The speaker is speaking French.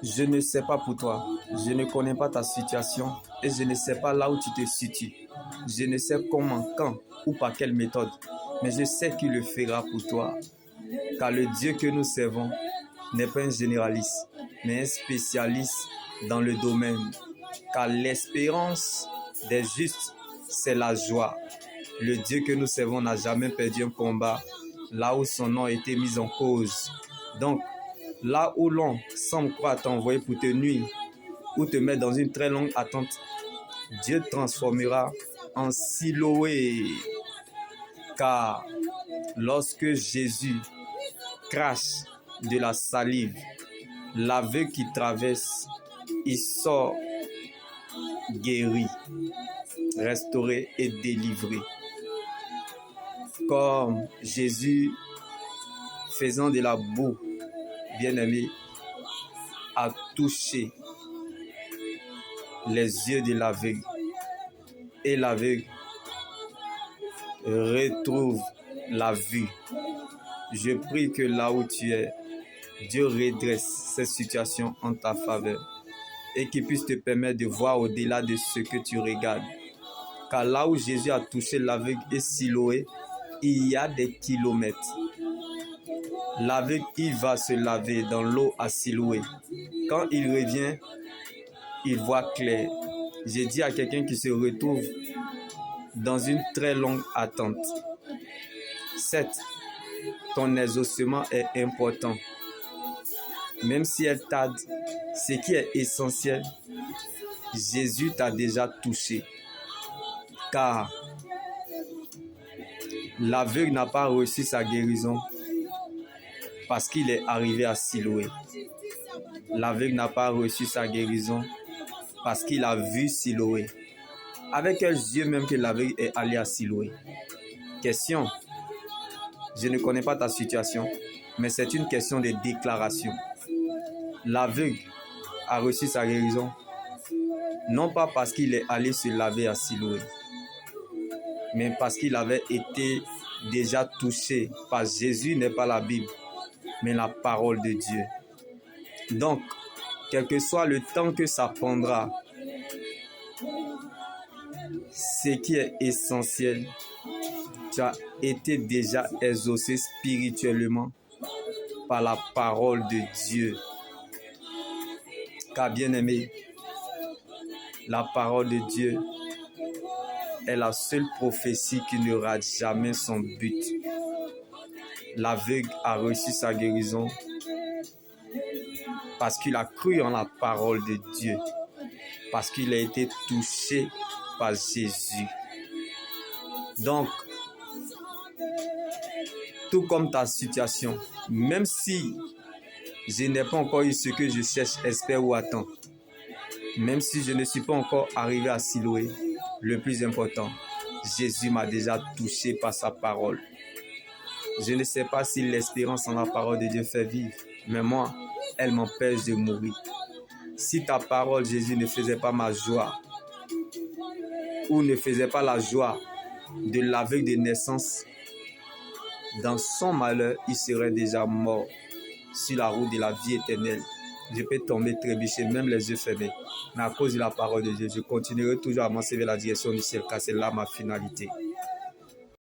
Je ne sais pas pour toi, je ne connais pas ta situation et je ne sais pas là où tu te situes. Je ne sais comment, quand ou par quelle méthode, mais je sais qu'il le fera pour toi. Car le Dieu que nous servons n'est pas un généraliste, mais un spécialiste dans le domaine. Car l'espérance des justes, c'est la joie. Le Dieu que nous servons n'a jamais perdu un combat, là où son nom a été mis en cause. Donc, là où l'on semble croire t'envoyer pour te nuire ou te mettre dans une très longue attente, Dieu transformera en Siloé. Car lorsque Jésus crache de la salive, l'aveugle qui traverse, il sort guéri, restauré et délivré. Comme Jésus, faisant de la boue, bien-aimé, a touché les yeux de l'aveugle et l'aveugle retrouve la vue. Je prie que là où tu es, Dieu redresse cette situation en ta faveur et qu'il puisse te permettre de voir au-delà de ce que tu regardes. Car là où Jésus a touché l'aveugle et Siloé, il y a des kilomètres. L'aveugle, il va se laver dans l'eau à Siloé. Quand il revient, il voit clair. J'ai dit à quelqu'un qui se retrouve dans une très longue attente. Certes, ton exaucement est important. Même si elle tarde, ce qui est essentiel, Jésus t'a déjà touché. Car l'aveugle n'a pas reçu sa guérison parce qu'il est arrivé à Siloé. L'aveugle n'a pas reçu sa guérison parce qu'il a vu Siloé. Avec quels yeux même que l'aveugle est allé à Siloé? Question. Je ne connais pas ta situation, mais c'est une question de déclaration. L'aveugle a reçu sa guérison, non pas parce qu'il est allé se laver à Siloé, mais parce qu'il avait été déjà touché par Jésus, n'est pas la Bible, mais la parole de Dieu. Donc, quel que soit le temps que ça prendra, ce qui est essentiel, tu as été déjà exaucé spirituellement par la parole de Dieu. Car bien aimé, la parole de Dieu est la seule prophétie qui ne rate jamais son but. L'aveugle a reçu sa guérison parce qu'il a cru en la parole de Dieu, parce qu'il a été touché par Jésus. Donc, tout comme ta situation, même si je n'ai pas encore eu ce que je cherche, espère ou attends, même si je ne suis pas encore arrivé à Siloé, le plus important, Jésus m'a déjà touché par sa parole. Je ne sais pas si l'espérance en la parole de Dieu fait vivre, mais moi, elle m'empêche de mourir. Si ta parole, Jésus, ne faisait pas ma joie, ou ne faisait pas la joie de l'aveugle de naissance, dans son malheur, il serait déjà mort sur la route de la vie éternelle. Je peux tomber, trébucher, même les yeux fermés. Mais à cause de la parole de Dieu, je continuerai toujours à avancer vers la direction du ciel, car c'est là ma finalité.